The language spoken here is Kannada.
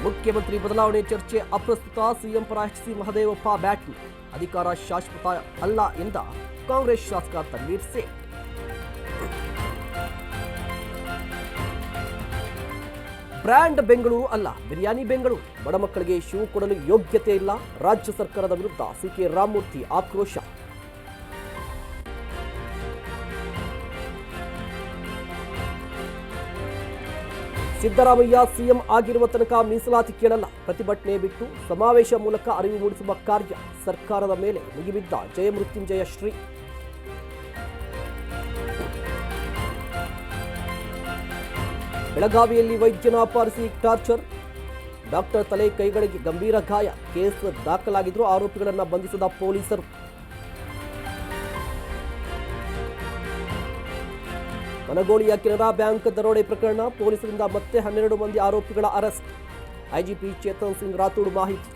ಮುಖ್ಯಮಂತ್ರಿ ಬದಲಾವಣೆ ಚರ್ಚೆ ಅಪ್ರಸ್ತುತ. ಸಿಎಂ ಪರ ಎಚ್ಸಿ ಮಹದೇವಪ್ಪ ಬ್ಯಾಟಿಂಗ್. ಅಧಿಕಾರ ಶಾಶ್ವತ ಅಲ್ಲ ಎಂದ ಕಾಂಗ್ರೆಸ್ ಶಾಸಕ ತನ್ವೀರ್ ಸೇಠ್. ಬ್ರ್ಯಾಂಡ್ ಬೆಂಗಳೂರು ಅಲ್ಲ, ಬಿರಿಯಾನಿ ಬೆಂಗಳೂರು. ಬಡ ಮಕ್ಕಳಿಗೆ ಶೂ ಕೊಡಲು ಯೋಗ್ಯತೆ ಇಲ್ಲ. ರಾಜ್ಯ ಸರ್ಕಾರದ ವಿರುದ್ಧ ಸಿಕೆ ರಾಮಮೂರ್ತಿ ಆಕ್ರೋಶ. ಸಿದ್ದರಾಮಯ್ಯ ಸಿಎಂ ಆಗಿರುವ ತನಕ ಮೀಸಲಾತಿ ಕೇಳಲ್ಲ. ಪ್ರತಿಭಟನೆ ಬಿಟ್ಟು ಸಮಾವೇಶ ಮೂಲಕ ಅರಿವು ಮೂಡಿಸುವ ಕಾರ್ಯ. ಸರ್ಕಾರದ ಮೇಲೆ ಮುಗಿಬಿದ್ದ ಜಯಮೃತ್ಯುಂಜಯ ಶ್ರೀ. ಬೆಳಗಾವಿಯಲ್ಲಿ ವೈದ್ಯನ ಅಪಹರಿಸಿ ಟಾರ್ಚರ್. ಡಾಕ್ಟರ್ ತಲೆ ಕೈಗಳಿಗೆ ಗಂಭೀರ ಗಾಯ. ಕೇಸ್ ದಾಖಲಾಗಿದ್ದರೂ ಆರೋಪಿಗಳನ್ನು ಬಂಧಿಸಿದ ಪೊಲೀಸರು. ಮನಗೋಳಿಯ ಕೆನರಾ ಬ್ಯಾಂಕ್ ದರೋಡೆ ಪ್ರಕರಣ. ಪೊಲೀಸರಿಂದ ಮತ್ತೆ 12 ಮಂದಿ ಆರೋಪಿಗಳ ಅರೆಸ್ಟ್. ಐಜಿಪಿ ಚೇತನ್ ಸಿಂಗ್ ರಾಥೋಡ್ ಮಾಹಿತಿ.